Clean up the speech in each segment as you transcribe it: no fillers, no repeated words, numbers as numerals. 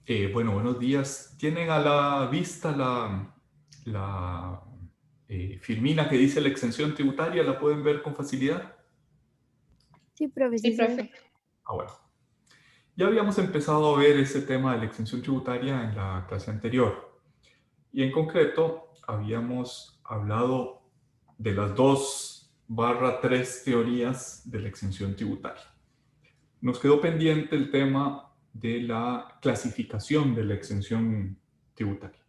Bueno, buenos días. ¿Tienen a la vista la filmina que dice la exención tributaria? ¿La pueden ver con facilidad? Sí, profe, Sí, sí se ve. profe. Ah, bueno. Ya habíamos empezado a ver ese tema de la exención tributaria en la clase anterior. Y en concreto, habíamos hablado de las 2/3 teorías de la exención tributaria. Nos quedó pendiente el tema de la clasificación de la exención tributaria,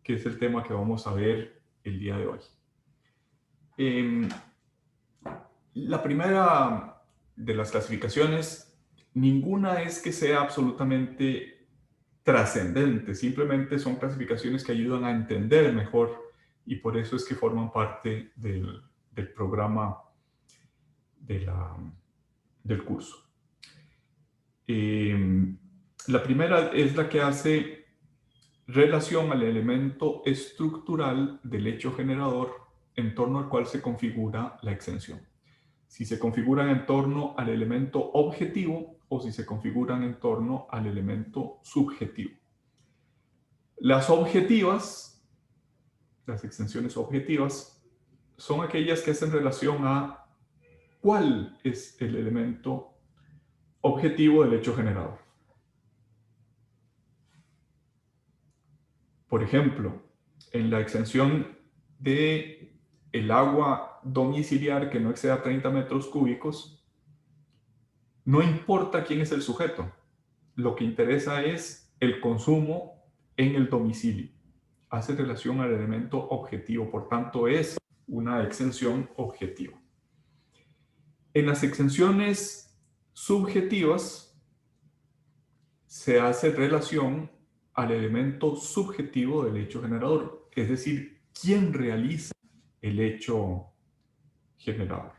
que es el tema que vamos a ver el día de hoy. La primera de las clasificaciones, ninguna es que sea absolutamente trascendente, simplemente son clasificaciones que ayudan a entender mejor y por eso es que forman parte del programa del curso. La primera es la que hace relación al elemento estructural del hecho generador en torno al cual se configura la exención. Si se configuran en torno al elemento objetivo o si se configuran en torno al elemento subjetivo. Las objetivas, las exenciones objetivas, son aquellas que hacen relación a cuál es el elemento objetivo del hecho generador. Por ejemplo, en la exención de el agua domiciliar que no exceda 30 metros cúbicos, no importa quién es el sujeto. Lo que interesa es el consumo en el domicilio. Hace relación al elemento objetivo, por tanto es una exención objetiva. En las exenciones subjetivas se hace relación al elemento subjetivo del hecho generador, es decir, quién realiza el hecho generador.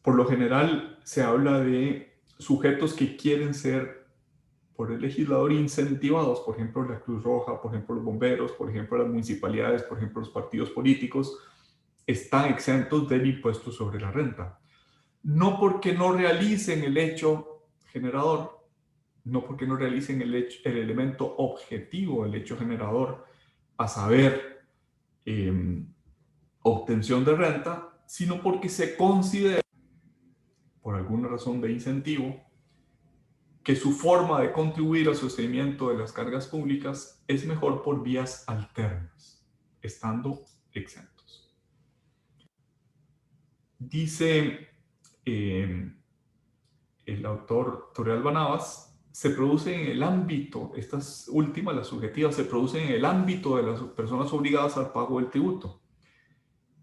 Por lo general se habla de sujetos que quieren ser por el legislador incentivados, por ejemplo la Cruz Roja, por ejemplo los bomberos, por ejemplo las municipalidades, por ejemplo los partidos políticos, están exentos del impuesto sobre la renta. No porque no realicen el hecho generador, no porque no realicen el elemento objetivo del hecho generador, a saber, obtención de renta, sino porque se considera, por alguna razón de incentivo, que su forma de contribuir al sostenimiento de las cargas públicas es mejor por vías alternas, estando exentos. Dice el autor Torrealba Navas, se produce en el ámbito, estas últimas, las subjetivas, se producen en el ámbito de las personas obligadas al pago del tributo.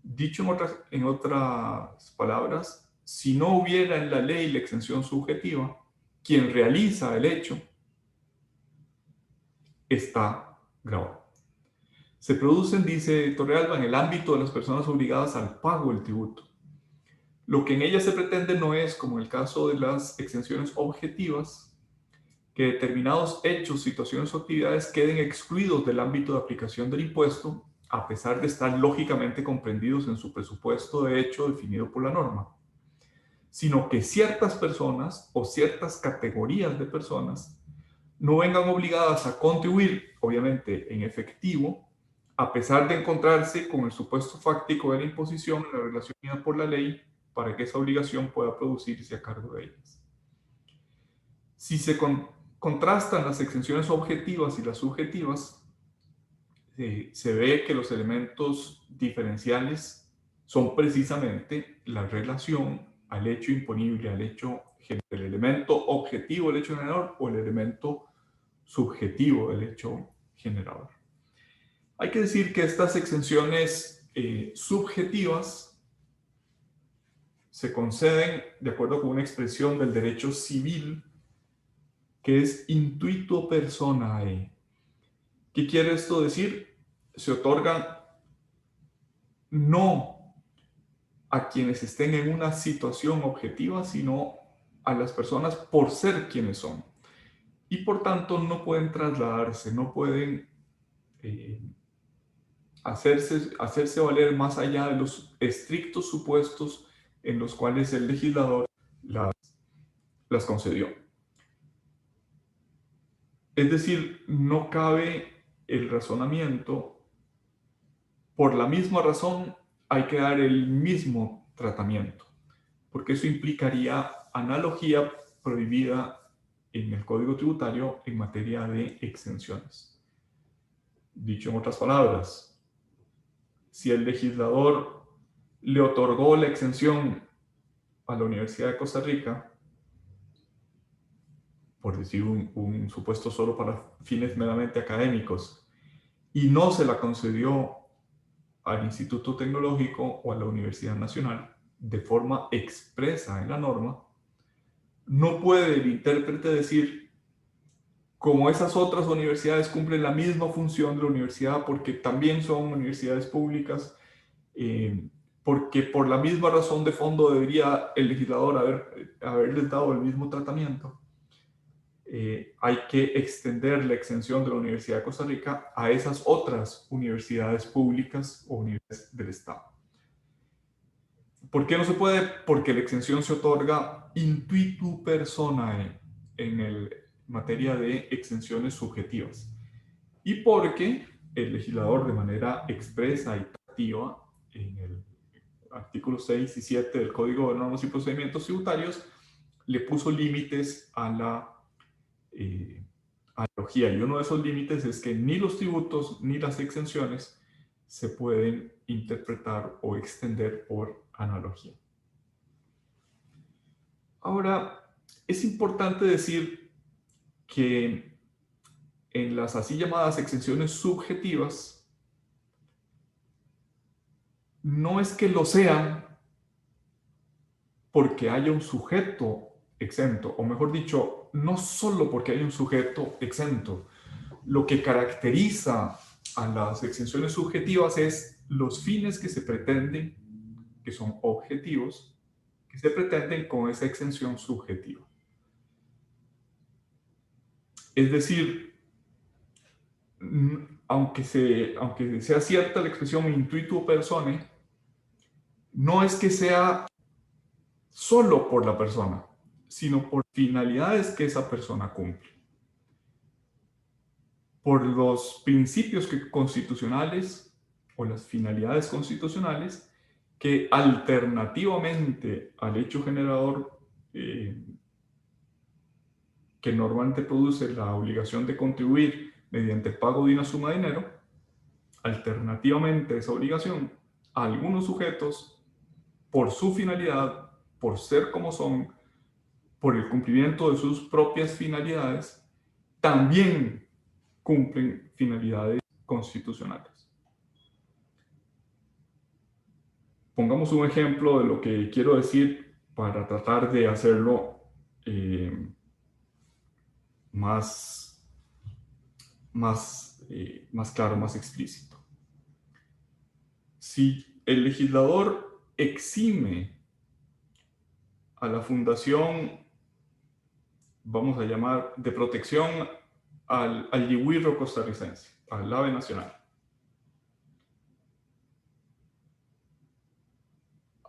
Dicho en otras palabras, si no hubiera en la ley la exención subjetiva, quien realiza el hecho está grabado. Se producen, dice Torrealba, en el ámbito de las personas obligadas al pago del tributo. Lo que en ella se pretende no es, como en el caso de las exenciones objetivas, que determinados hechos, situaciones o actividades queden excluidos del ámbito de aplicación del impuesto, a pesar de estar lógicamente comprendidos en su presupuesto de hecho definido por la norma, sino que ciertas personas o ciertas categorías de personas no vengan obligadas a contribuir, obviamente en efectivo, a pesar de encontrarse con el supuesto fáctico de la imposición en la relación por la ley para que esa obligación pueda producirse a cargo de ellas. Si se contrastan las exenciones objetivas y las subjetivas, se ve que los elementos diferenciales son precisamente la relación al hecho imponible, al hecho, el elemento objetivo del hecho generador o el elemento subjetivo del hecho generador. Hay que decir que estas exenciones subjetivas se conceden de acuerdo con una expresión del derecho civil que es intuito personae. ¿Qué quiere esto decir? Se otorgan no a quienes estén en una situación objetiva, sino a las personas por ser quienes son. Y por tanto no pueden trasladarse, no pueden hacerse valer más allá de los estrictos supuestos en los cuales el legislador las concedió. Es decir, no cabe el razonamiento, por la misma razón hay que dar el mismo tratamiento, porque eso implicaría analogía prohibida en el Código Tributario en materia de exenciones. Dicho en otras palabras, si el legislador le otorgó la exención a la Universidad de Costa Rica, por decir un supuesto solo para fines meramente académicos, y no se la concedió al Instituto Tecnológico o a la Universidad Nacional de forma expresa en la norma, no puede el intérprete decir, como esas otras universidades cumplen la misma función de la universidad porque también son universidades públicas, porque por la misma razón de fondo debería el legislador haberles dado el mismo tratamiento. Hay que extender la exención de la Universidad de Costa Rica a esas otras universidades públicas o universidades del Estado. ¿Por qué no se puede? Porque la exención se otorga intuitu personae en materia de exenciones subjetivas. Y porque el legislador de manera expresa y activa en el artículo 6 y 7 del Código de Normas y Procedimientos Tributarios le puso límites a la analogía. Y uno de esos límites es que ni los tributos ni las exenciones se pueden interpretar o extender por analogía. Ahora, es importante decir que en las así llamadas exenciones subjetivas, no es que lo sean porque haya un sujeto exento, o mejor dicho, no solo porque haya un sujeto exento. Lo que caracteriza a las exenciones subjetivas es los fines que se pretenden, que son objetivos, que se pretenden con esa exención subjetiva. Es decir, aunque sea cierta la expresión intuitu personae, no es que sea solo por la persona, sino por finalidades que esa persona cumple. Por los principios constitucionales o las finalidades constitucionales que alternativamente al hecho generador que normalmente produce la obligación de contribuir mediante el pago de una suma de dinero, alternativamente a esa obligación, a algunos sujetos, por su finalidad, por ser como son, por el cumplimiento de sus propias finalidades, también cumplen finalidades constitucionales. Pongamos un ejemplo de lo que quiero decir para tratar de hacerlo más claro, más explícito. Si el legislador exime a la fundación, vamos a llamar, de protección al yigüirro costarricense, al ave nacional,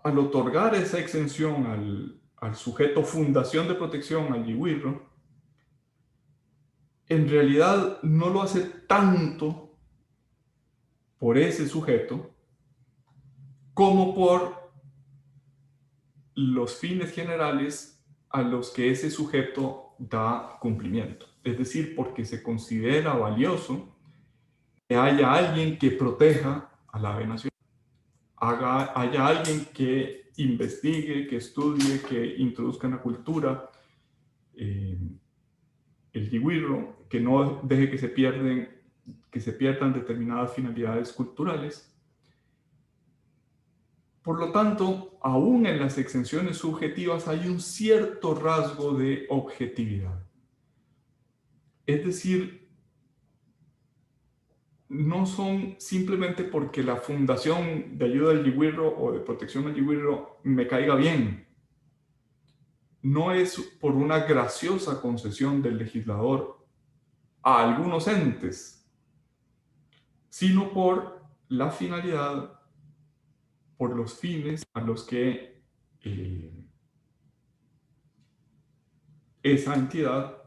al otorgar esa exención al sujeto fundación de protección al yigüirro, en realidad no lo hace tanto por ese sujeto como por los fines generales a los que ese sujeto da cumplimiento. Es decir, porque se considera valioso que haya alguien que proteja al ave nacional, haya alguien que investigue, que estudie, que introduzca en la cultura el yigüirro, que no deje que se pierdan determinadas finalidades culturales. Por lo tanto, aún en las exenciones subjetivas hay un cierto rasgo de objetividad. Es decir, no son simplemente porque la fundación de ayuda al yigüirro o de protección al yigüirro me caiga bien. No es por una graciosa concesión del legislador a algunos entes, sino por la finalidad, por los fines a los que esa entidad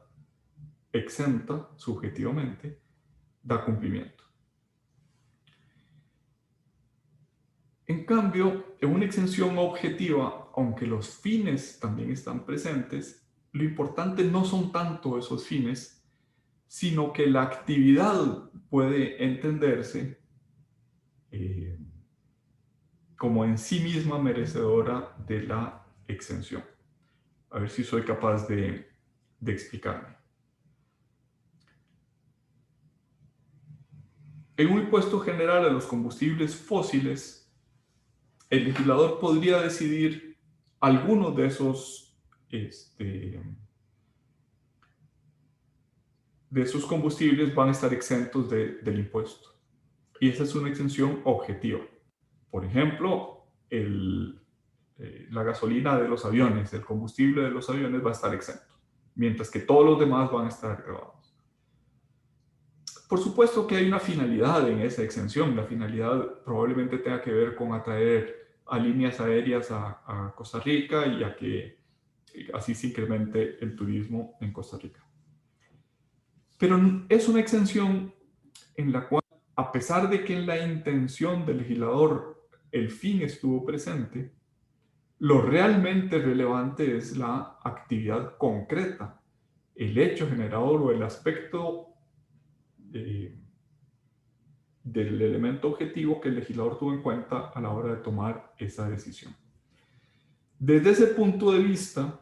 exenta subjetivamente, da cumplimiento. En cambio, en una exención objetiva, aunque los fines también están presentes, lo importante no son tanto esos fines, sino que la actividad puede entenderse como en sí misma merecedora de la exención. A ver si soy capaz de explicarme. En un impuesto general a los combustibles fósiles, el legislador podría decidir algunos de esos combustibles van a estar exentos del impuesto. Y esa es una exención objetiva. Por ejemplo, la gasolina de los aviones, el combustible de los aviones va a estar exento, mientras que todos los demás van a estar grabados. Por supuesto que hay una finalidad en esa exención. La finalidad probablemente tenga que ver con atraer a líneas aéreas a Costa Rica y a que así se incremente el turismo en Costa Rica. Pero es una exención en la cual, a pesar de que en la intención del legislador el fin estuvo presente, lo realmente relevante es la actividad concreta, el hecho generador o el aspecto del elemento objetivo que el legislador tuvo en cuenta a la hora de tomar esa decisión. Desde ese punto de vista,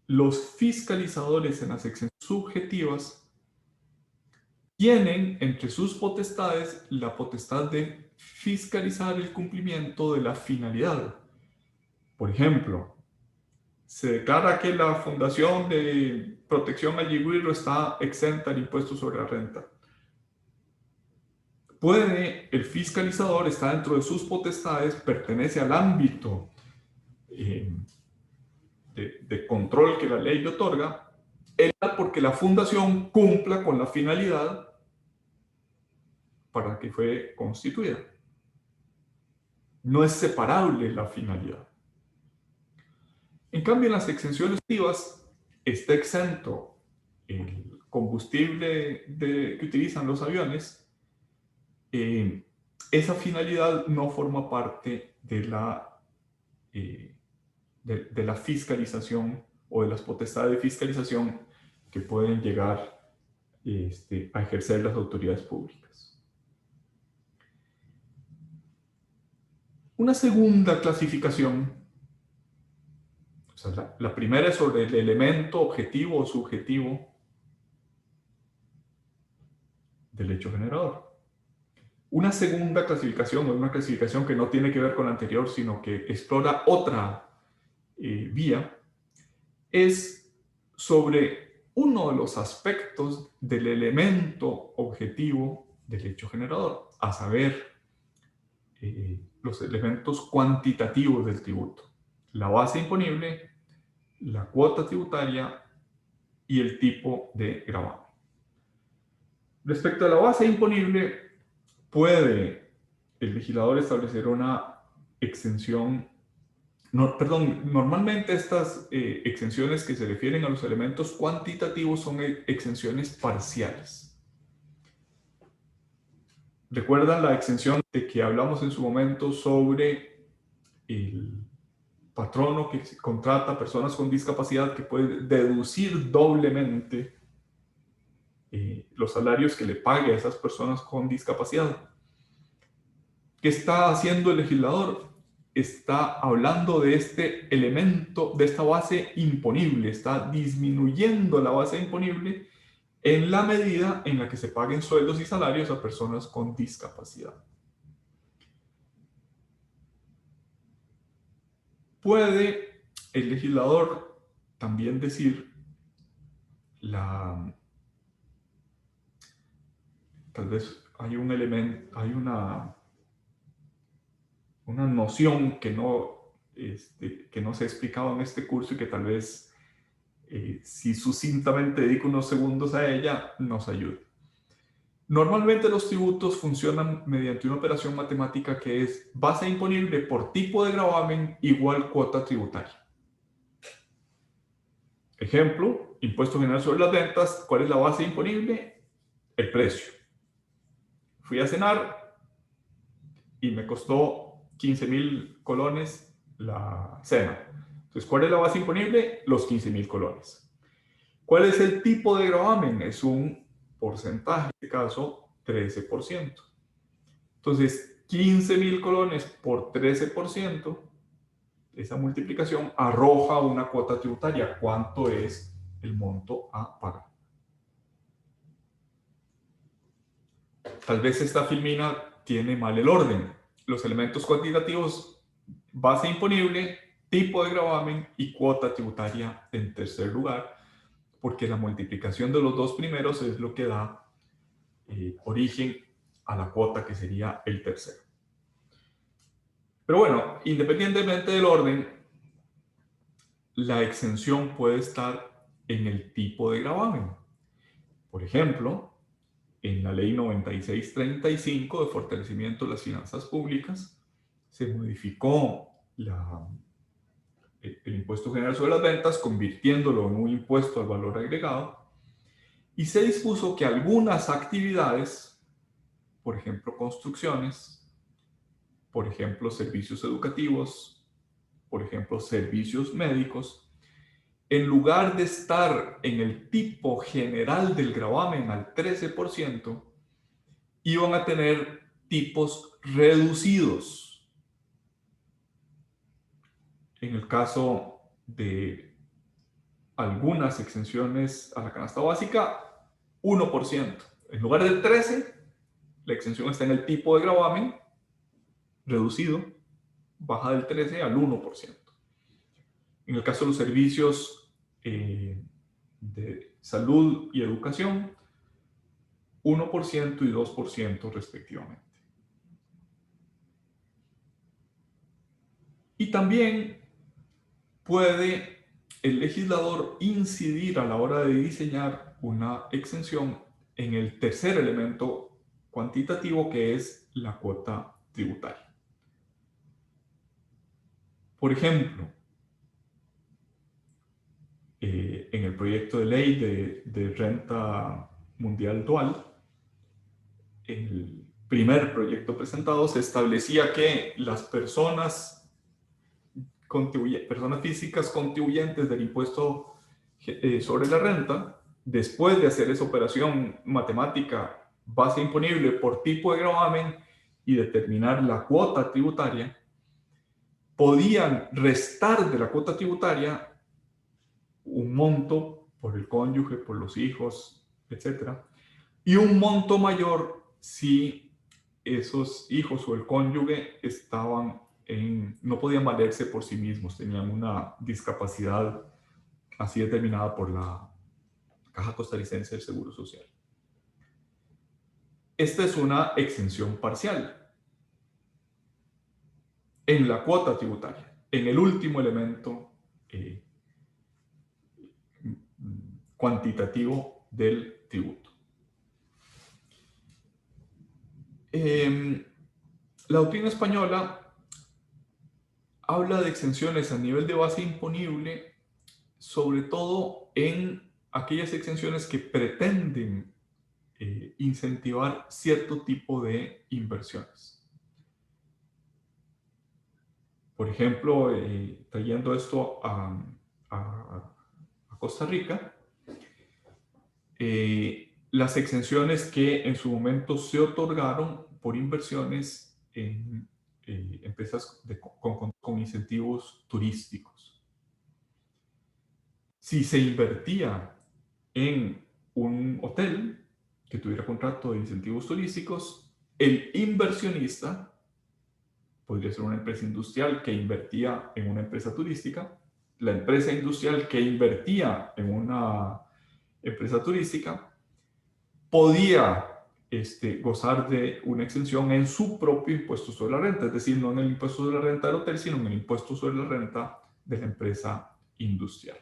los fiscalizadores en las exenciones subjetivas tienen entre sus potestades la potestad de fiscalizar el cumplimiento de la finalidad. Por ejemplo, se declara que la Fundación de Protección al Yigüiro está exenta del impuesto sobre la renta. Puede el fiscalizador, está dentro de sus potestades, pertenece al ámbito de control que la ley le otorga, porque la fundación cumpla con la finalidad para la que fue constituida. No es separable la finalidad. En cambio, en las exenciones activas está exento el combustible que utilizan los aviones. Esa finalidad no forma parte de la fiscalización o de las potestades de fiscalización que pueden llegar a ejercer las autoridades públicas. Una segunda clasificación, o sea, la primera es sobre el elemento objetivo o subjetivo del hecho generador. Una segunda clasificación, o una clasificación que no tiene que ver con la anterior, sino que explora otra vía, es sobre uno de los aspectos del elemento objetivo del hecho generador, a saber, los elementos cuantitativos del tributo, la base imponible, la cuota tributaria y el tipo de gravamen. Respecto a la base imponible, puede el legislador establecer una exención. Normalmente estas exenciones que se refieren a los elementos cuantitativos son exenciones parciales. ¿Recuerdan la exención de que hablamos en su momento sobre el patrono que contrata personas con discapacidad que puede deducir doblemente los salarios que le pague a esas personas con discapacidad? ¿Qué está haciendo el legislador? Está hablando de este elemento, de esta base imponible, está disminuyendo la base imponible en la medida en la que se paguen sueldos y salarios a personas con discapacidad. Puede el legislador también decir tal vez hay un elemento, hay una noción que no se ha explicado en este curso y que tal vez, si sucintamente dedico unos segundos a ella, nos ayude. Normalmente los tributos funcionan mediante una operación matemática que es base imponible por tipo de gravamen igual cuota tributaria. Ejemplo, impuesto general sobre las ventas. ¿Cuál es la base imponible? El precio. Fui a cenar y me costó 15,000 colones la cena. Entonces, ¿cuál es la base imponible? Los 15,000 colones. ¿Cuál es el tipo de gravamen? Es un porcentaje, en este caso 13%. Entonces, 15,000 colones por 13%, esa multiplicación arroja una cuota tributaria. ¿Cuánto es el monto a pagar? Tal vez esta filmina tiene mal el orden. Los elementos cuantitativos, base imponible, tipo de gravamen y cuota tributaria en tercer lugar, porque la multiplicación de los dos primeros es lo que da origen a la cuota, que sería el tercero. Pero bueno, independientemente del orden, la exención puede estar en el tipo de gravamen. Por ejemplo, en la Ley 9635 de fortalecimiento de las finanzas públicas, se modificó el impuesto general sobre las ventas, convirtiéndolo en un impuesto al valor agregado, y se dispuso que algunas actividades, por ejemplo, construcciones, por ejemplo, servicios educativos, por ejemplo, servicios médicos, en lugar de estar en el tipo general del gravamen al 13%, iban a tener tipos reducidos. En el caso de algunas exenciones a la canasta básica, 1%. En lugar del 13%, la exención está en el tipo de gravamen reducido, baja del 13 al 1%. En el caso de los servicios de salud y educación, 1% y 2% respectivamente. Y también puede el legislador incidir a la hora de diseñar una exención en el tercer elemento cuantitativo, que es la cuota tributaria. Por ejemplo, en el proyecto de ley de renta mundial dual, el primer proyecto presentado, se establecía que las personas físicas contribuyentes del impuesto sobre la renta, después de hacer esa operación matemática base imponible por tipo de gravamen y determinar la cuota tributaria, podían restar de la cuota tributaria un monto por el cónyuge, por los hijos, etcétera, y un monto mayor si esos hijos o el cónyuge no podían valerse por sí mismos, tenían una discapacidad así determinada por la Caja Costarricense del Seguro Social. Esta es una exención parcial en la cuota tributaria, en el último elemento cuantitativo del tributo. La doctrina española habla de exenciones a nivel de base imponible, sobre todo en aquellas exenciones que pretenden incentivar cierto tipo de inversiones. Por ejemplo, trayendo esto a Costa Rica, las exenciones que en su momento se otorgaron por inversiones en empresas con incentivos turísticos. Si se invertía en un hotel que tuviera contrato de incentivos turísticos, el inversionista podría ser una empresa industrial que invertía en una empresa turística, la empresa industrial que invertía en una empresa turística, podía gozar de una exención en su propio impuesto sobre la renta, es decir, no en el impuesto sobre la renta del hotel, sino en el impuesto sobre la renta de la empresa industrial.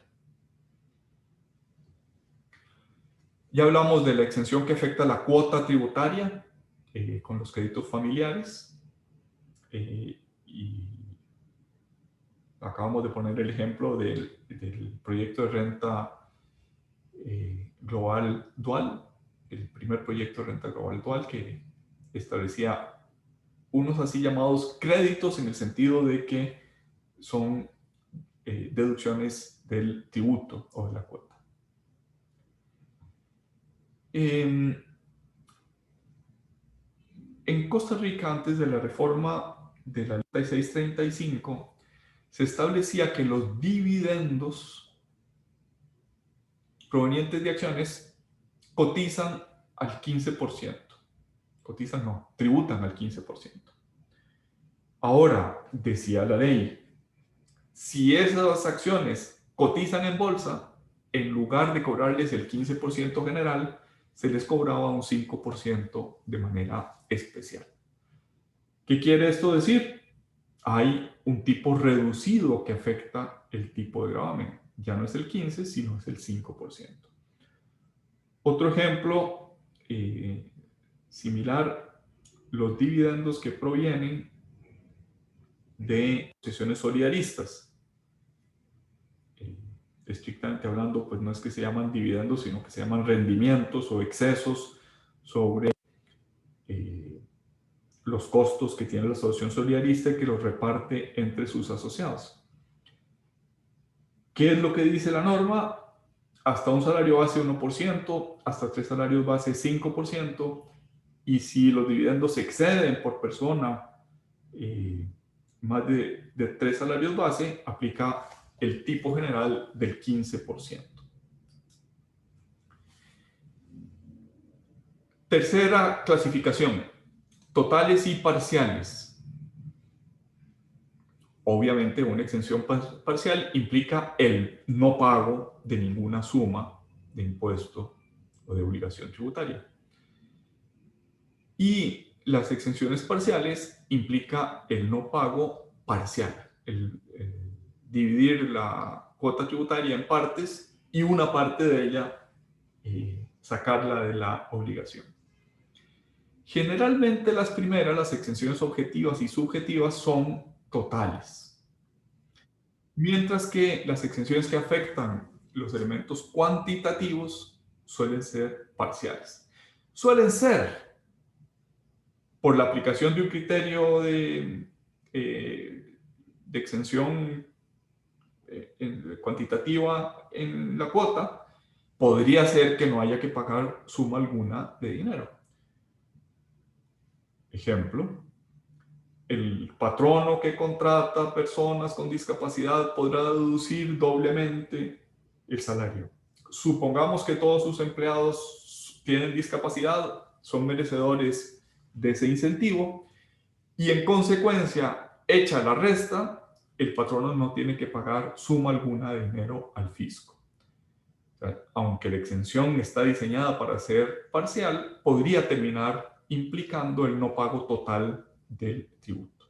Ya hablamos de la exención que afecta la cuota tributaria con los créditos familiares, y acabamos de poner el ejemplo del proyecto de renta global dual, el primer proyecto de renta global dual que establecía unos así llamados créditos en el sentido de que son deducciones del tributo o de la cuota. En Costa Rica, antes de la reforma de la ley 3635, se establecía que los dividendos provenientes de acciones cotizan al 15%. Cotizan no, tributan al 15%. Ahora, decía la ley, si esas acciones cotizan en bolsa, en lugar de cobrarles el 15% general, se les cobraba un 5% de manera especial. ¿Qué quiere esto decir? Hay un tipo reducido que afecta el tipo de gravamen. Ya no es el 15, sino es el 5%. Otro ejemplo similar, los dividendos que provienen de asociaciones solidaristas. Estrictamente hablando, pues no es que se llaman dividendos, sino que se llaman rendimientos o excesos sobre los costos que tiene la asociación solidarista y que los reparte entre sus asociados. ¿Qué es lo que dice la norma? Hasta un salario base 1%, hasta 3 salarios base 5%, y si los dividendos exceden por persona más de 3 salarios base, aplica el tipo general del 15%. Tercera clasificación, totales y parciales. Obviamente una exención parcial implica el no pago de ninguna suma de impuesto o de obligación tributaria. Y las exenciones parciales implica el no pago parcial, el dividir la cuota tributaria en partes y una parte de ella sacarla de la obligación. Generalmente las primeras, las exenciones objetivas y subjetivas, son totales, mientras que las exenciones que afectan los elementos cuantitativos suelen ser parciales. Suelen ser por la aplicación de un criterio de exención cuantitativa en la cuota, podría ser que no haya que pagar suma alguna de dinero. Ejemplo, el patrono que contrata personas con discapacidad podrá deducir doblemente el salario. Supongamos que todos sus empleados tienen discapacidad, son merecedores de ese incentivo y en consecuencia, hecha la resta, el patrono no tiene que pagar suma alguna de dinero al fisco. O sea, aunque la exención está diseñada para ser parcial, podría terminar implicando el no pago total del tributo.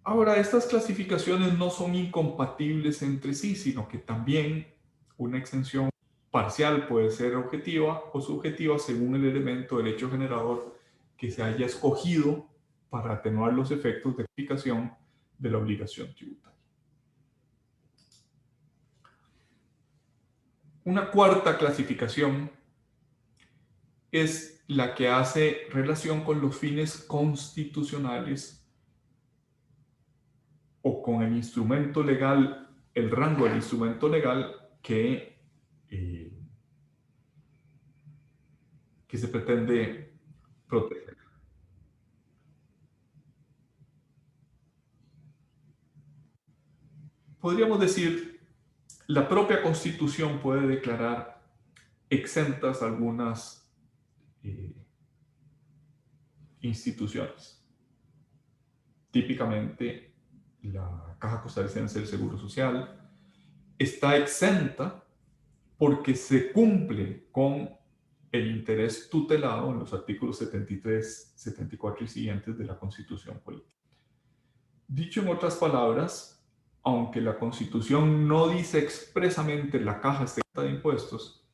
Ahora, estas clasificaciones no son incompatibles entre sí, sino que también una exención parcial puede ser objetiva o subjetiva según el elemento del hecho generador que se haya escogido para atenuar los efectos de aplicación de la obligación tributaria. Una cuarta clasificación es la que hace relación con los fines constitucionales o con el instrumento legal, el rango del instrumento legal que se pretende proteger. Podríamos decir, la propia Constitución puede declarar exentas algunas instituciones. Típicamente, la Caja Costarricense del Seguro Social está exenta porque se cumple con el interés tutelado en los artículos 73, 74 y siguientes de la Constitución Política. Dicho en otras palabras, aunque la Constitución no dice expresamente la caja está exenta de impuestos,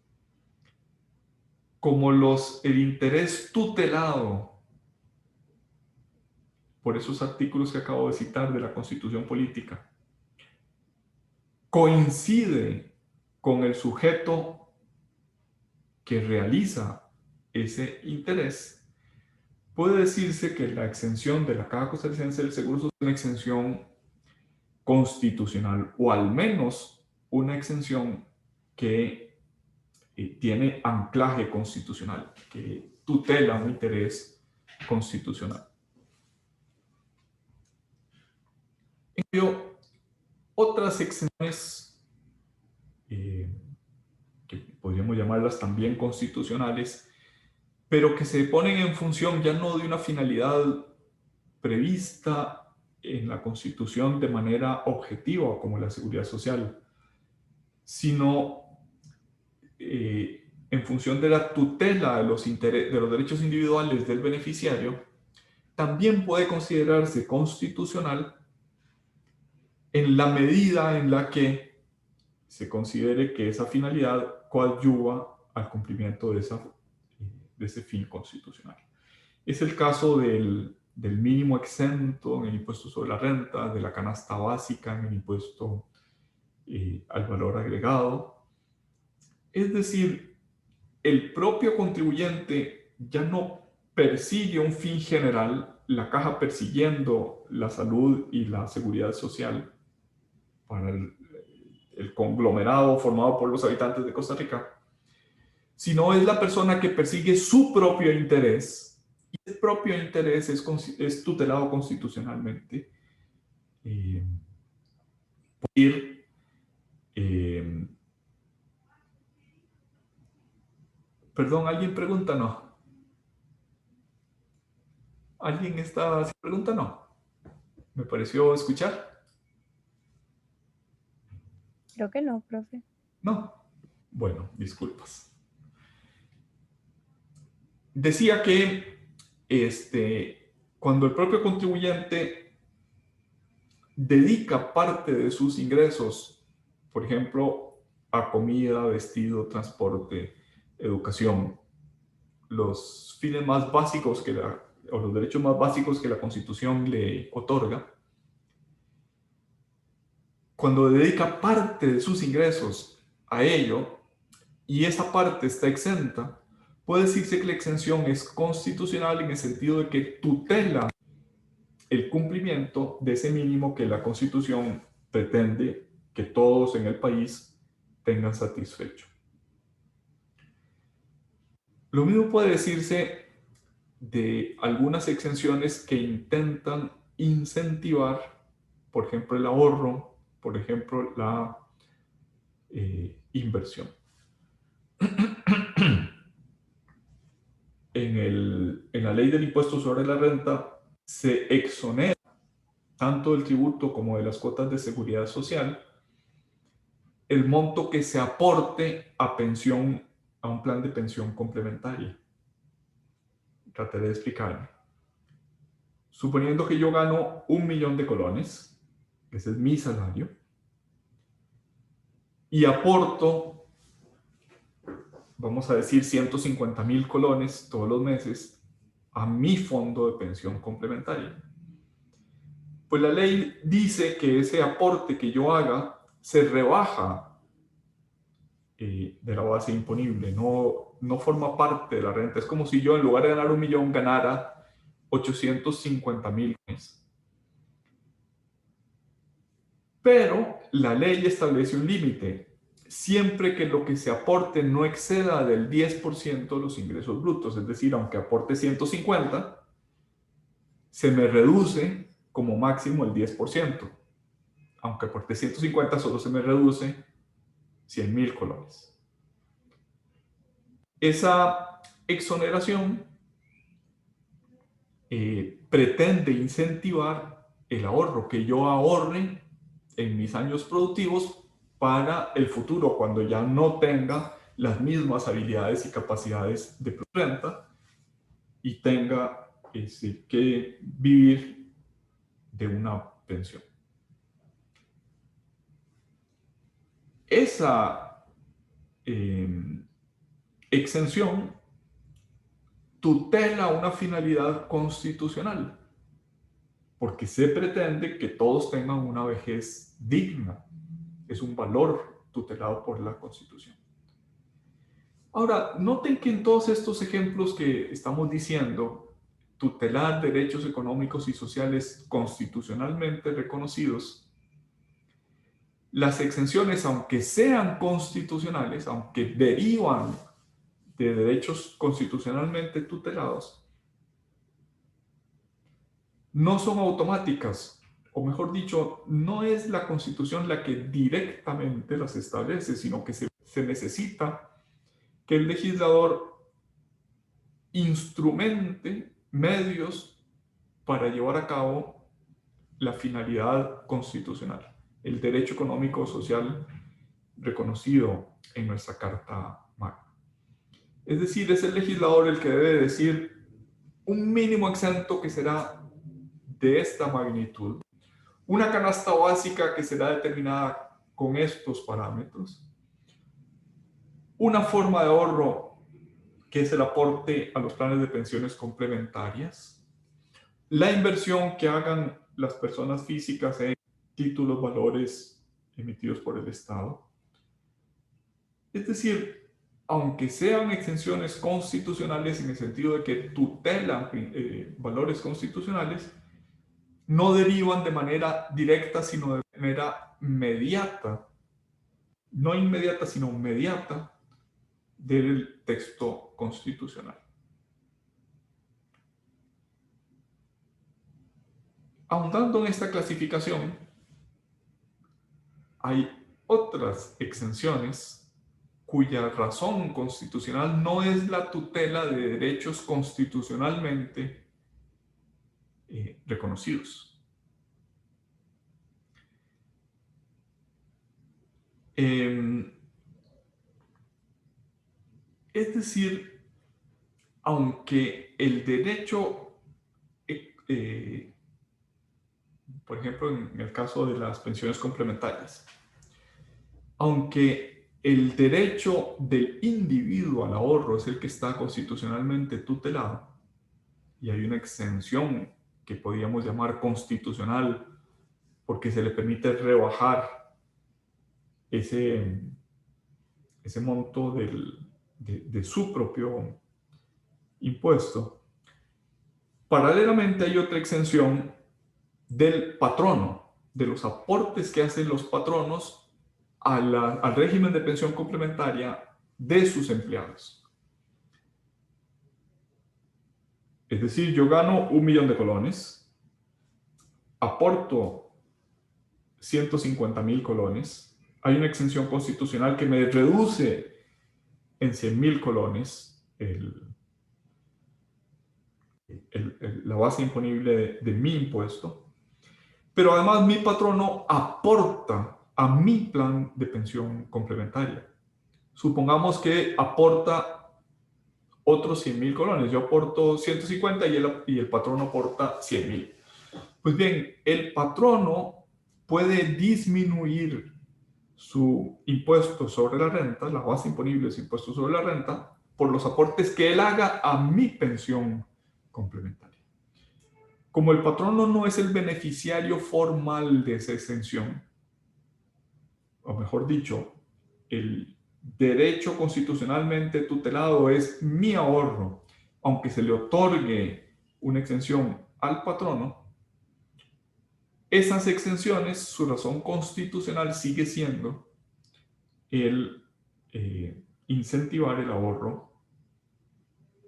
como el interés tutelado por esos artículos que acabo de citar de la Constitución Política coincide con el sujeto que realiza ese interés, puede decirse que la exención de la Caja Costarricense del Seguro Social es una exención constitucional, o al menos una exención que tiene anclaje constitucional, que tutela un interés constitucional. En cambio, otras exenciones, que podríamos llamarlas también constitucionales, pero que se ponen en función ya no de una finalidad prevista en la Constitución de manera objetiva, como la seguridad social, sino en función de la tutela de los derechos individuales del beneficiario, también puede considerarse constitucional en la medida en la que se considere que esa finalidad coadyuva al cumplimiento de ese fin constitucional. Es el caso del mínimo exento en el impuesto sobre la renta, de la canasta básica en el impuesto al valor agregado. Es decir, el propio contribuyente ya no persigue un fin general, la caja persiguiendo la salud y la seguridad social para el conglomerado formado por los habitantes de Costa Rica, sino es la persona que persigue su propio interés, y ese propio interés es tutelado constitucionalmente. Perdón, ¿alguien pregunta? No. ¿Alguien está haciendo pregunta? No. ¿Me pareció escuchar? Creo que no, profe. No. Bueno, disculpas. Decía que cuando el propio contribuyente dedica parte de sus ingresos, por ejemplo, a comida, vestido, transporte, educación, los fines más básicos o los derechos más básicos que la Constitución le otorga, cuando dedica parte de sus ingresos a ello y esa parte está exenta, puede decirse que la exención es constitucional en el sentido de que tutela el cumplimiento de ese mínimo que la Constitución pretende que todos en el país tengan satisfecho. Lo mismo puede decirse de algunas exenciones que intentan incentivar, por ejemplo, el ahorro, por ejemplo, la inversión. En la ley del impuesto sobre la renta se exonera tanto del tributo como de las cuotas de seguridad social el monto que se aporte a pensión, a un plan de pensión complementaria. Trataré de explicarme. Suponiendo que yo gano 1.000.000 de colones, ese es mi salario, y aporto, vamos a decir, 150.000 colones todos los meses a mi fondo de pensión complementaria. Pues la ley dice que ese aporte que yo haga se rebaja de la base imponible, no forma parte de la renta. Es como si yo en lugar de ganar 1.000.000 ganara 850.000. Pero la ley establece un límite, siempre que lo que se aporte no exceda del 10% de los ingresos brutos. Es decir, aunque aporte 150, se me reduce como máximo el 10%. Aunque aporte 150, solo se me reduce 100.000 colones. Esa exoneración pretende incentivar el ahorro, que yo ahorre en mis años productivos para el futuro, cuando ya no tenga las mismas habilidades y capacidades de renta y tenga que vivir de una pensión. Esa exención tutela una finalidad constitucional, porque se pretende que todos tengan una vejez digna. es un valor tutelado por la Constitución. Ahora, noten que en todos estos ejemplos que estamos diciendo, tutelar derechos económicos y sociales constitucionalmente reconocidos, las exenciones, aunque sean constitucionales, aunque derivan de derechos constitucionalmente tutelados, no son automáticas, o mejor dicho, no es la Constitución la que directamente las establece, sino que se necesita que el legislador instrumente medios para llevar a cabo la finalidad constitucional, el derecho económico o social reconocido en nuestra Carta Magna. Es decir, es el legislador el que debe decir un mínimo exento que será de esta magnitud, una canasta básica que será determinada con estos parámetros, una forma de ahorro que es el aporte a los planes de pensiones complementarias, la inversión que hagan las personas físicas en títulos, valores emitidos por el Estado. Es decir, aunque sean exenciones constitucionales en el sentido de que tutelan valores constitucionales, no derivan de manera directa, sino de manera mediata, no inmediata, sino mediata del texto constitucional. Ahondando en esta clasificación, hay otras exenciones cuya razón constitucional no es la tutela de derechos constitucionalmente reconocidos. Es decir, aunque el derecho, por ejemplo, en el caso de las pensiones complementarias, aunque el derecho del individuo al ahorro es el que está constitucionalmente tutelado, y hay una exención que podríamos llamar constitucional porque se le permite rebajar ese monto de su propio impuesto. Paralelamente hay otra exención del patrono, de los aportes que hacen los patronos al régimen de pensión complementaria de sus empleados. Es decir, yo gano 1.000.000 de colones, aporto 150.000 colones, hay una exención constitucional que me reduce en 100.000 colones la base imponible de mi impuesto, pero además mi patrono aporta a mi plan de pensión complementaria. Supongamos que aporta otros 100.000 colones, yo aporto 150 y el patrono aporta 100.000. Pues bien, el patrono puede disminuir su impuesto sobre la renta, la base imponible de su impuesto sobre la renta, por los aportes que él haga a mi pensión complementaria. Como el patrono no es el beneficiario formal de esa exención, o mejor dicho, el derecho constitucionalmente tutelado es mi ahorro, aunque se le otorgue una exención al patrono, esas exenciones, su razón constitucional sigue siendo el incentivar el ahorro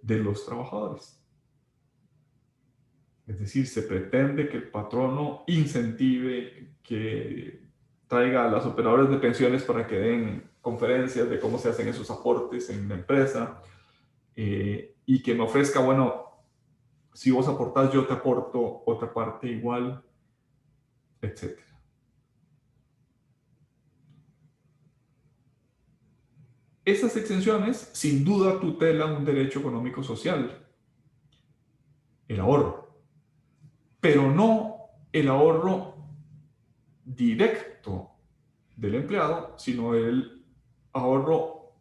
de los trabajadores. Es decir, se pretende que el patrono incentive, que traiga a las operadoras de pensiones para que den conferencias de cómo se hacen esos aportes en la empresa y que me ofrezca, bueno, si vos aportás, yo te aporto otra parte igual, etc. Esas exenciones, sin duda, tutelan un derecho económico social, el ahorro, pero no el ahorro directo del empleado, sino el ahorro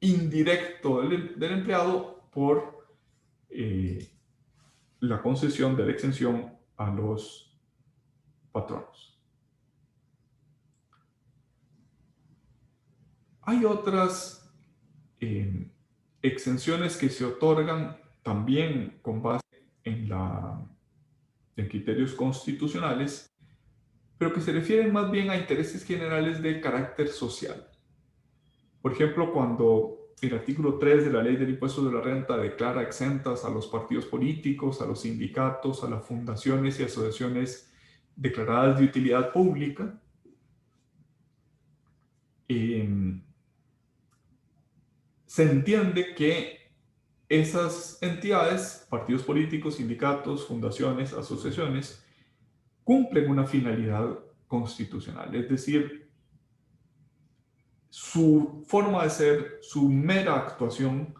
indirecto del empleado por la concesión de la exención a los patronos. Hay otras exenciones que se otorgan también con base en criterios constitucionales, pero que se refieren más bien a intereses generales de carácter social. Por ejemplo, cuando el artículo 3 de la Ley del Impuesto de la Renta declara exentas a los partidos políticos, a los sindicatos, a las fundaciones y asociaciones declaradas de utilidad pública, se entiende que esas entidades, partidos políticos, sindicatos, fundaciones, asociaciones, cumplen una finalidad constitucional, es decir, su forma de ser, su mera actuación,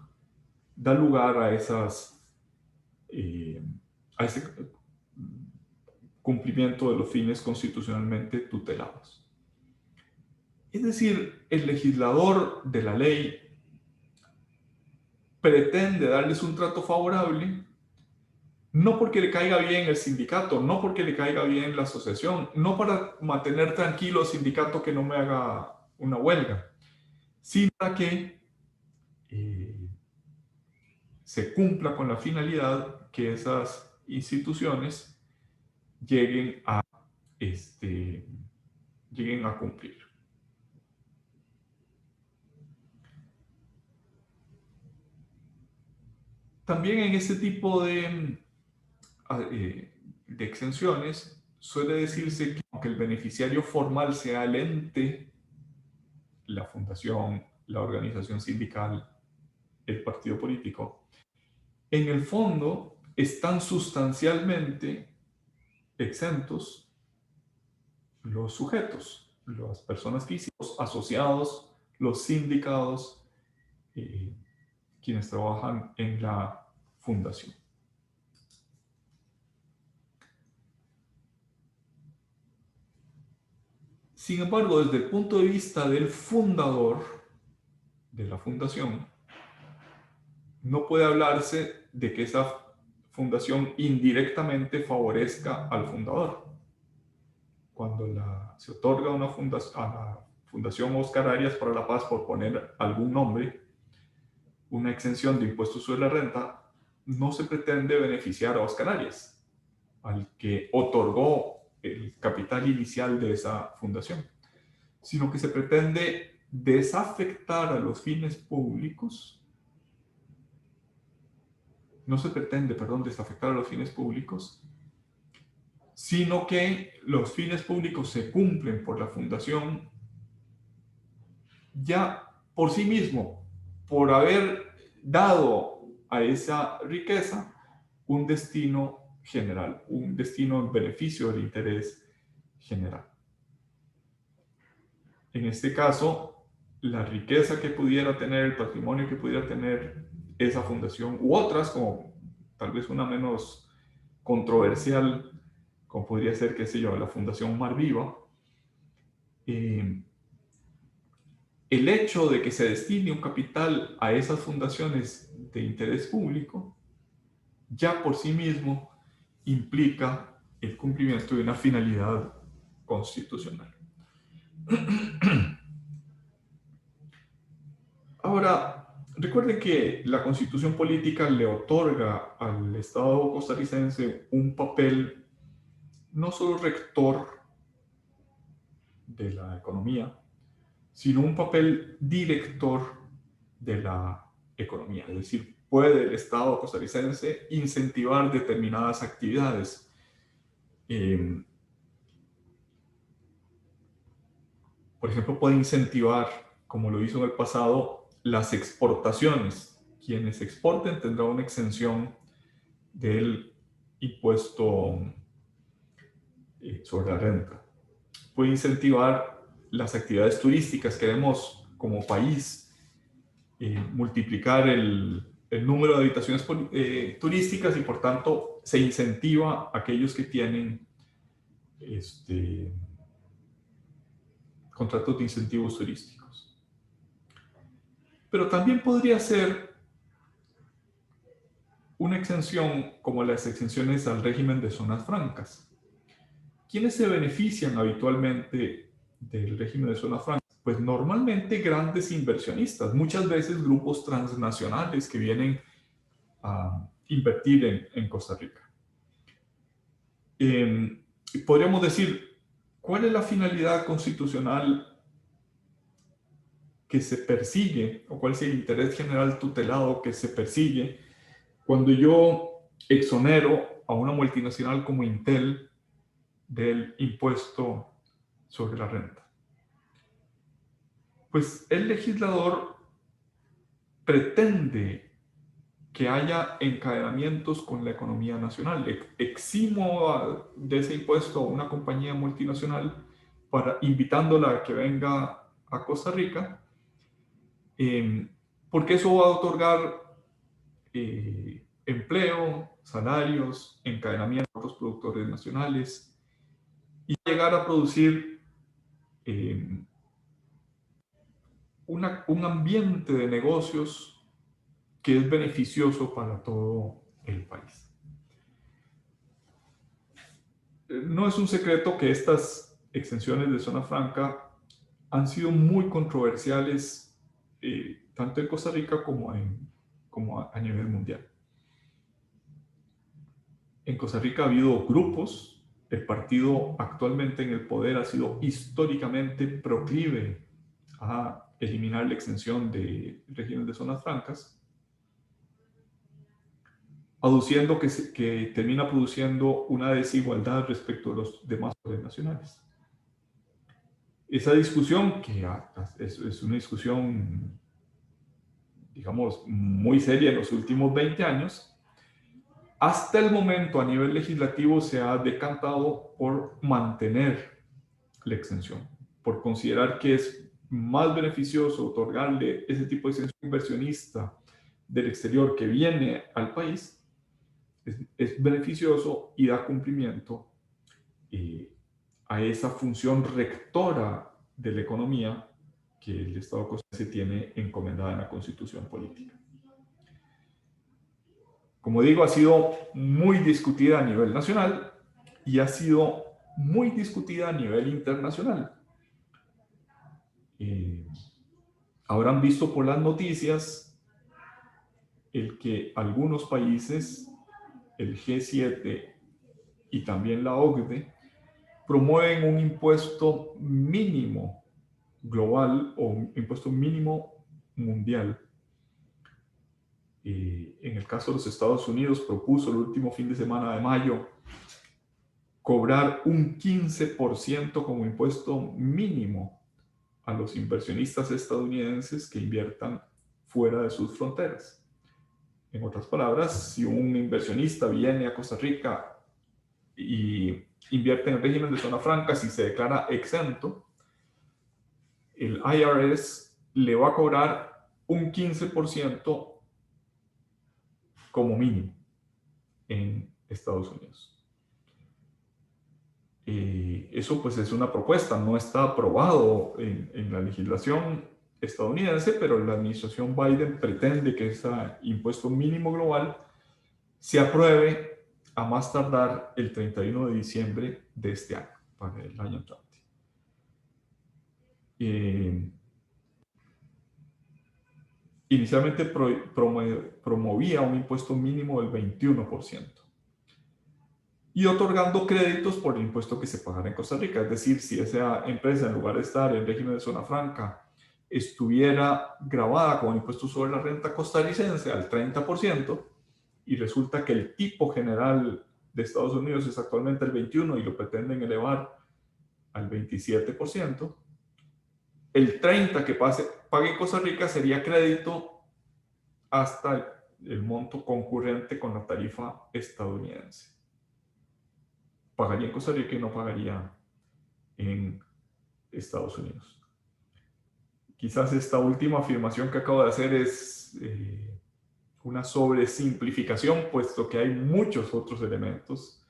da lugar a ese cumplimiento de los fines constitucionalmente tutelados. Es decir, el legislador de la ley pretende darles un trato favorable, no porque le caiga bien el sindicato, no porque le caiga bien la asociación, no para mantener tranquilo al sindicato que no me haga una huelga, sino para que se cumpla con la finalidad que esas instituciones lleguen a cumplir. También en este tipo de exenciones suele decirse que aunque el beneficiario formal sea el ente, la fundación, la organización sindical, el partido político, en el fondo están sustancialmente exentos los sujetos, las personas físicas, los asociados, los sindicados, quienes trabajan en la fundación. Sin embargo, desde el punto de vista del fundador de la fundación, no puede hablarse de que esa fundación indirectamente favorezca al fundador. Cuando se otorga a la Fundación Oscar Arias para la Paz, por poner algún nombre, una exención de impuestos sobre la renta, no se pretende beneficiar a Oscar Arias, al que otorgó el capital inicial de esa fundación, sino que se pretende desafectar a los fines públicos. No se pretende, perdón, desafectar a los fines públicos, sino que los fines públicos se cumplen por la fundación ya por sí mismo, por haber dado a esa riqueza un destino general, un destino en beneficio del interés general. En este caso, la riqueza que pudiera tener, el patrimonio que pudiera tener esa fundación u otras, como tal vez una menos controversial, como podría ser, qué sé yo, la Fundación Mar Viva, el hecho de que se destine un capital a esas fundaciones de interés público, ya por sí mismo implica el cumplimiento de una finalidad constitucional. Ahora, recuerden que la Constitución política le otorga al Estado costarricense un papel no solo rector de la economía, sino un papel director de la economía. Es decir, puede el Estado costarricense incentivar determinadas actividades. Por ejemplo, puede incentivar, como lo hizo en el pasado, las exportaciones. Quienes exporten tendrán una exención del impuesto sobre la renta. Puede incentivar las actividades turísticas. Queremos, como país, multiplicar el número de habitaciones turísticas y, por tanto, se incentiva a aquellos que tienen contratos de incentivos turísticos. Pero también podría ser una exención como las exenciones al régimen de zonas francas. ¿Quiénes se benefician habitualmente del régimen de zonas francas? pues normalmente grandes inversionistas, muchas veces grupos transnacionales que vienen a invertir en Costa Rica. Podríamos decir, ¿cuál es la finalidad constitucional que se persigue, o cuál es el interés general tutelado que se persigue cuando yo exonero a una multinacional como Intel del impuesto sobre la renta? Pues el legislador pretende que haya encadenamientos con la economía nacional. Eximo de ese impuesto a una compañía multinacional invitándola a que venga a Costa Rica, porque eso va a otorgar empleo, salarios, encadenamiento a otros productores nacionales y llegar a producir un ambiente de negocios que es beneficioso para todo el país. No es un secreto que estas exenciones de zona franca han sido muy controversiales, tanto en Costa Rica como a nivel mundial. En Costa Rica ha habido grupos, el partido actualmente en el poder ha sido históricamente proclive a eliminar la exención de regiones de zonas francas, aduciendo que termina produciendo una desigualdad respecto a los demás poderes nacionales. Esa discusión, que es una discusión, digamos, muy seria en los últimos 20 años, hasta el momento a nivel legislativo se ha decantado por mantener la exención, por considerar que es más beneficioso otorgarle ese tipo de exención inversionista del exterior que viene al país. Es beneficioso y da cumplimiento a esa función rectora de la economía que el Estado costarricense tiene encomendada en la Constitución política. Como digo, ha sido muy discutida a nivel nacional y ha sido muy discutida a nivel internacional. Habrán visto por las noticias el que algunos países, el G7 y también la OCDE, promueven un impuesto mínimo global o un impuesto mínimo mundial. En el caso de los Estados Unidos, propuso el último fin de semana de mayo cobrar un 15% como impuesto mínimo a los inversionistas estadounidenses que inviertan fuera de sus fronteras. En otras palabras, si un inversionista viene a Costa Rica y invierte en el régimen de zona franca, si se declara exento, el IRS le va a cobrar un 15% como mínimo en Estados Unidos. Eso pues es una propuesta, no está aprobado en la legislación estadounidense, pero la administración Biden pretende que ese impuesto mínimo global se apruebe a más tardar el 31 de diciembre de este año, para el año entrante. Inicialmente promovía un impuesto mínimo del 21% y otorgando créditos por el impuesto que se pagara en Costa Rica. Es decir, si esa empresa, en lugar de estar en régimen de zona franca, estuviera grabada con impuesto sobre la renta costarricense al 30%, y resulta que el tipo general de Estados Unidos es actualmente el 21% y lo pretenden elevar al 27%, el 30% que pague en Costa Rica sería crédito hasta el monto concurrente con la tarifa estadounidense. Pagaría en Costa Rica y no pagaría en Estados Unidos. Quizás esta última afirmación que acabo de hacer es una sobresimplificación, puesto que hay muchos otros elementos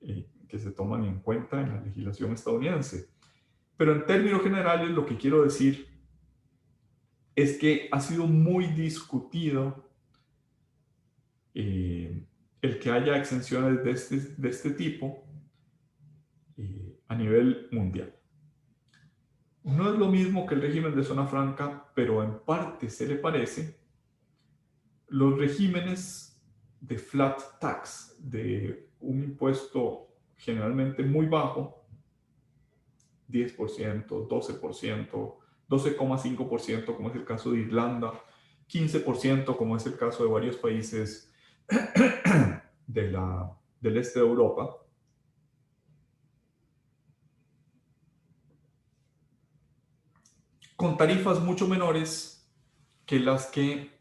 que se toman en cuenta en la legislación estadounidense. Pero en términos generales, lo que quiero decir es que ha sido muy discutido el que haya exenciones de este tipo a nivel mundial. No es lo mismo que el régimen de zona franca, pero en parte se le parece. Los regímenes de flat tax, de un impuesto generalmente muy bajo, 10%, 12%, 12,5%, como es el caso de Irlanda, 15%, como es el caso de varios países del este de Europa, con tarifas mucho menores que las que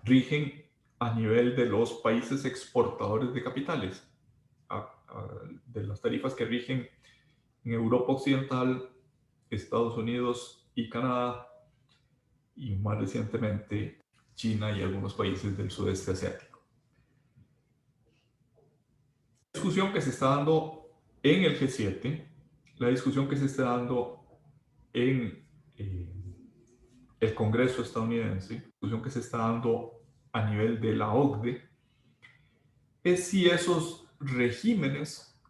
rigen a nivel de los países exportadores de capitales, de las tarifas que rigen en Europa Occidental, Estados Unidos y Canadá, y más recientemente China y algunos países del sudeste asiático. La discusión que se está dando en el G7, la discusión que se está dando en el Congreso estadounidense, la discusión que se está dando a nivel de la OCDE, es si esos regímenes,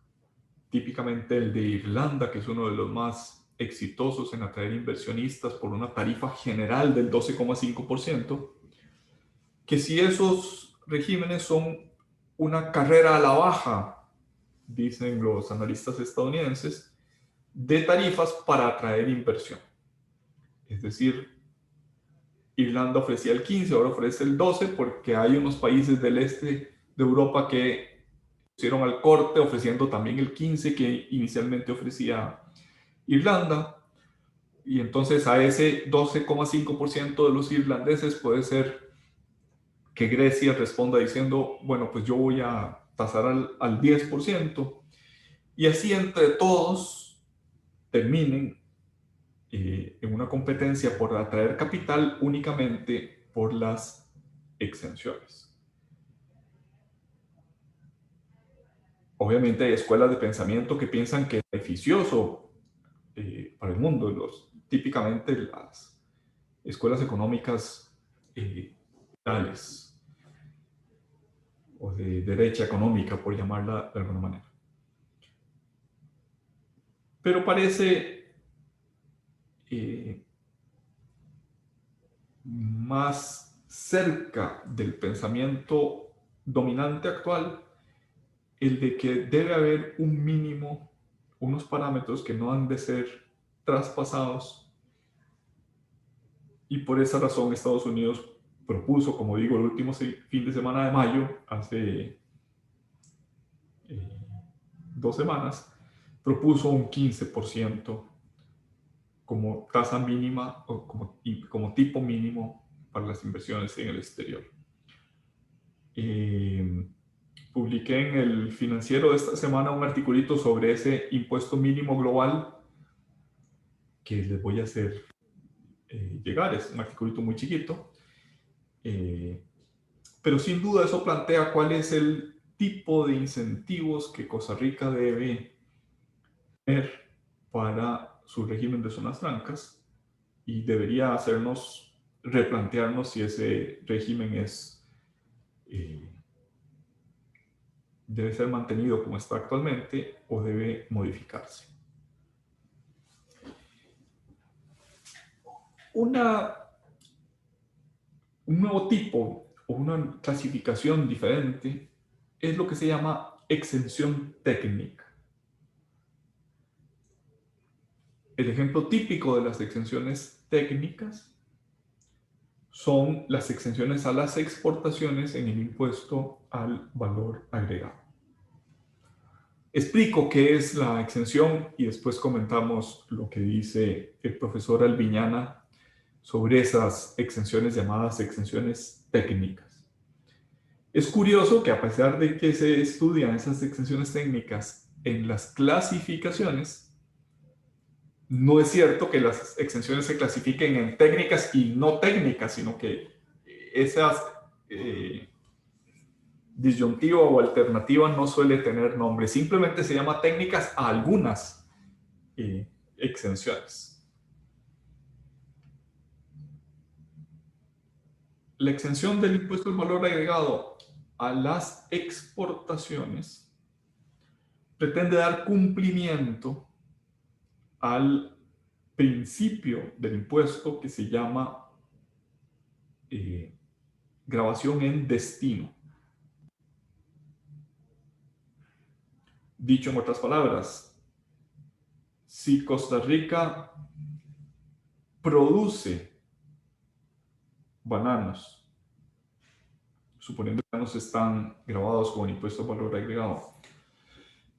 típicamente el de Irlanda, que es uno de los más exitosos en atraer inversionistas por una tarifa general del 12,5%, que si esos regímenes son una carrera a la baja, dicen los analistas estadounidenses, de tarifas para atraer inversión. Es decir, Irlanda ofrecía el 15, ahora ofrece el 12 porque hay unos países del este de Europa que pusieron al corte ofreciendo también el 15 que inicialmente ofrecía Irlanda. Y entonces a ese 12,5% de los irlandeses puede ser que Grecia responda diciendo, bueno, pues yo voy a tasar al 10%, y así entre todos terminen en una competencia por atraer capital únicamente por las exenciones. Obviamente hay escuelas de pensamiento que piensan que es beneficioso para el mundo. Típicamente las escuelas económicas liberales o de derecha económica, por llamarla de alguna manera. Pero parece más cerca del pensamiento dominante actual el de que debe haber un mínimo, unos parámetros que no han de ser traspasados, y por esa razón Estados Unidos propuso, como digo, el último fin de semana de mayo, hace 2 semanas, propuso un 15% como tasa mínima o como tipo mínimo para las inversiones en el exterior. Publiqué en el Financiero de esta semana un articulito sobre ese impuesto mínimo global que les voy a hacer llegar. Es un articulito muy chiquito, pero sin duda eso plantea cuál es el tipo de incentivos que Costa Rica debe tener para su régimen de zonas francas, y debería hacernos replantearnos si ese régimen debe ser mantenido como está actualmente o debe modificarse. Un nuevo tipo o una clasificación diferente es lo que se llama exención técnica. El ejemplo típico de las exenciones técnicas son las exenciones a las exportaciones en el impuesto al valor agregado. Explico qué es la exención y después comentamos lo que dice el profesor Albiñana sobre esas exenciones llamadas exenciones técnicas. Es curioso que a pesar de que se estudian esas exenciones técnicas en las clasificaciones, no es cierto que las exenciones se clasifiquen en técnicas y no técnicas, sino que esas disyuntiva o alternativa no suele tener nombre, simplemente se llama técnicas a algunas exenciones. La exención del impuesto al valor agregado a las exportaciones pretende dar cumplimiento al principio del impuesto que se llama grabación en destino. Dicho en otras palabras, si Costa Rica produce bananos, suponiendo que los bananos están grabados con el impuesto al valor agregado,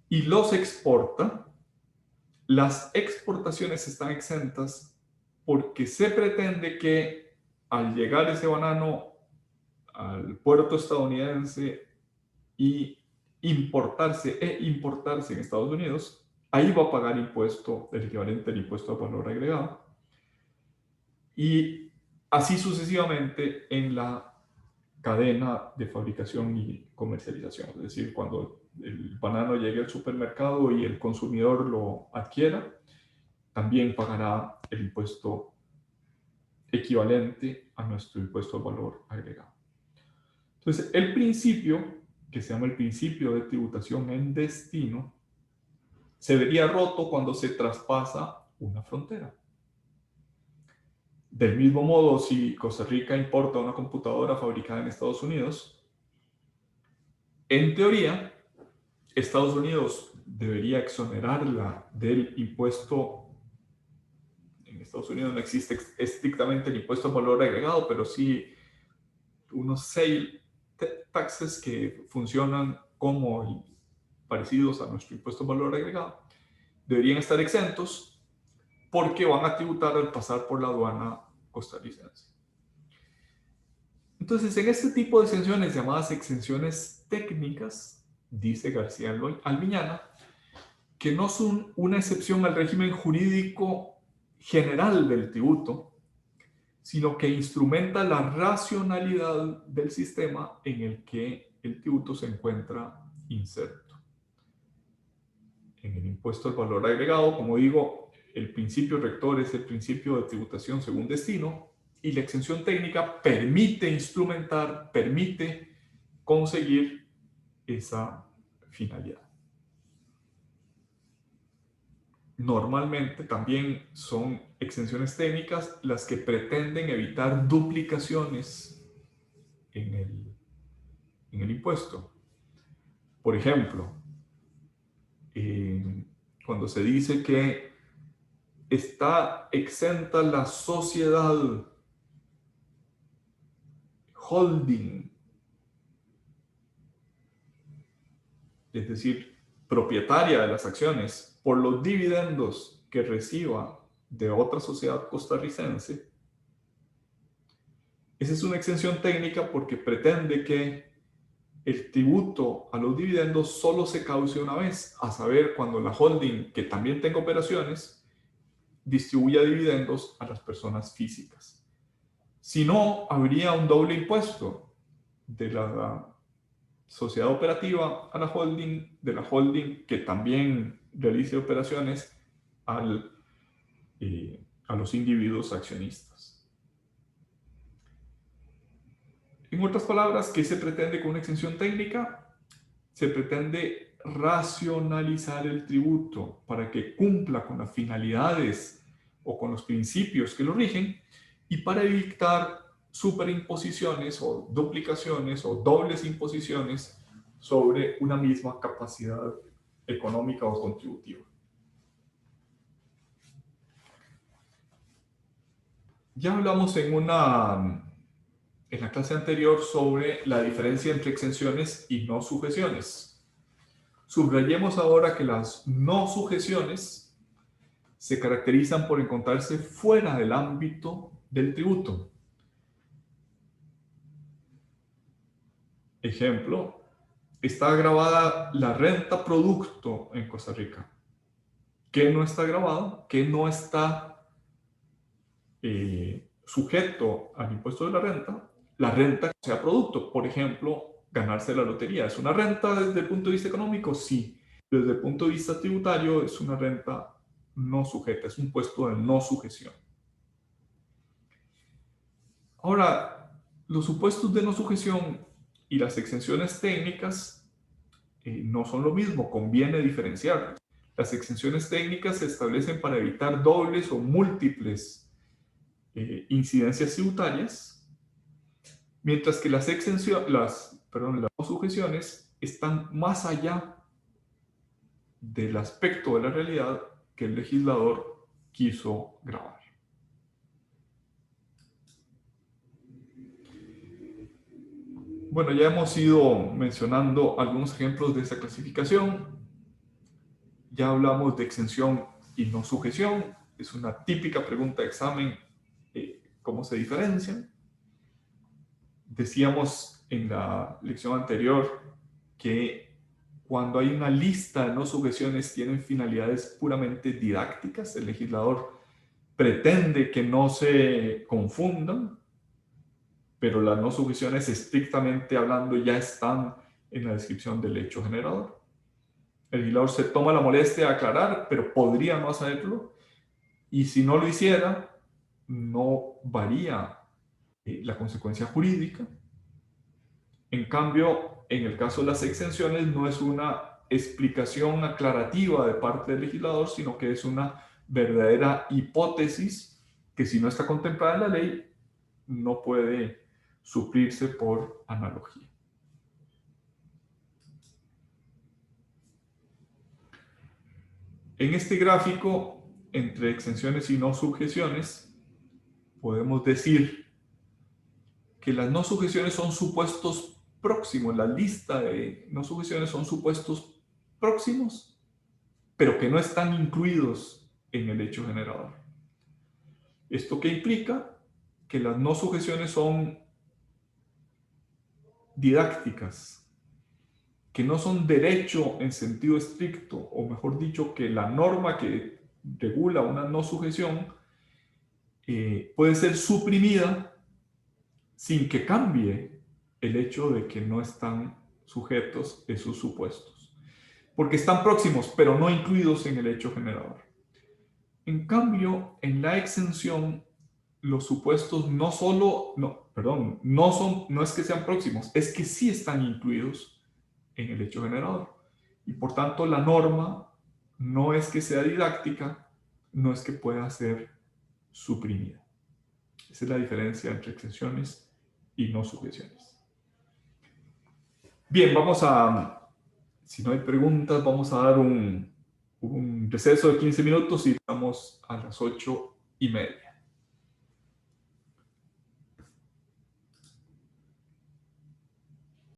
y los exporta, las exportaciones están exentas porque se pretende que al llegar ese banano al puerto estadounidense y importarse en Estados Unidos, ahí va a pagar impuesto, el equivalente al impuesto al valor agregado. Y así sucesivamente en la cadena de fabricación y comercialización. Es decir, cuando el banano llegue al supermercado y el consumidor lo adquiera, también pagará el impuesto equivalente a nuestro impuesto al valor agregado. Entonces, el principio, que se llama el principio de tributación en destino, se vería roto cuando se traspasa una frontera. Del mismo modo, si Costa Rica importa una computadora fabricada en Estados Unidos, en teoría, Estados Unidos debería exonerarla del impuesto. En Estados Unidos no existe estrictamente el impuesto al valor agregado, pero sí unos sale taxes que funcionan como parecidos a nuestro impuesto al valor agregado. Deberían estar exentos porque van a tributar al pasar por la aduana costarricense. Entonces, en este tipo de exenciones llamadas exenciones técnicas, dice García Almiñana, que no son una excepción al régimen jurídico general del tributo, sino que instrumenta la racionalidad del sistema en el que el tributo se encuentra inserto. En el impuesto al valor agregado, como digo, el principio rector es el principio de tributación según destino, y la exención técnica permite instrumentar, permite conseguir esa finalidad. Normalmente también son exenciones técnicas las que pretenden evitar duplicaciones en el impuesto. Por ejemplo, cuando se dice que está exenta la sociedad holding, es decir, propietaria de las acciones, por los dividendos que reciba de otra sociedad costarricense, esa es una exención técnica porque pretende que el tributo a los dividendos solo se cause una vez, a saber, cuando la holding, que también tenga operaciones, distribuya dividendos a las personas físicas. Si no, habría un doble impuesto de la sociedad operativa a la holding, de la holding que también realice operaciones a los individuos accionistas. En otras palabras, ¿qué se pretende con una exención técnica? Se pretende racionalizar el tributo para que cumpla con las finalidades o con los principios que lo rigen y para evitar superimposiciones o duplicaciones o dobles imposiciones sobre una misma capacidad económica o contributiva. Ya hablamos en la clase anterior sobre la diferencia entre exenciones y no sujeciones. Subrayemos ahora que las no sujeciones se caracterizan por encontrarse fuera del ámbito del tributo. Ejemplo, está grabada la renta producto en Costa Rica. ¿Qué no está grabado? ¿Qué no está sujeto al impuesto de la renta? La renta que sea producto. Por ejemplo, ganarse la lotería. ¿Es una renta desde el punto de vista económico? Sí. Desde el punto de vista tributario es una renta no sujeta, es un puesto de no sujeción. Ahora, los supuestos de no sujeción y las exenciones técnicas no son lo mismo, conviene diferenciarlos. Las exenciones técnicas se establecen para evitar dobles o múltiples incidencias tributarias, mientras que las no sujeciones están más allá del aspecto de la realidad que el legislador quiso grabar. Bueno, ya hemos ido mencionando algunos ejemplos de esta clasificación. Ya hablamos de exención y no sujeción. Es una típica pregunta de examen, ¿cómo se diferencian? Decíamos en la lección anterior que cuando hay una lista de no sujeciones tienen finalidades puramente didácticas. El legislador pretende que no se confundan, pero las no sujeciones, estrictamente hablando, ya están en la descripción del hecho generador. El legislador se toma la molestia de aclarar, pero podría no hacerlo, y si no lo hiciera, no varía la consecuencia jurídica. En cambio, en el caso de las exenciones, no es una explicación aclarativa de parte del legislador, sino que es una verdadera hipótesis que, si no está contemplada en la ley, no puede suplirse por analogía. En este gráfico, entre exenciones y no sujeciones, podemos decir que las no sujeciones son supuestos próximos. La lista de no sujeciones son supuestos próximos, pero que no están incluidos en el hecho generador. ¿Esto qué implica? Que las no sujeciones son didácticas, que no son derecho en sentido estricto, o mejor dicho, que la norma que regula una no sujeción puede ser suprimida sin que cambie el hecho de que no están sujetos esos supuestos, porque están próximos, pero no incluidos en el hecho generador. En cambio, en la exención, los supuestos no es que sean próximos, es que sí están incluidos en el hecho generador. Y por tanto, la norma no es que sea didáctica, no es que pueda ser suprimida. Esa es la diferencia entre exenciones y no sujeciones. Bien, si no hay preguntas, vamos a dar un receso de 15 minutos y estamos a las 8:30.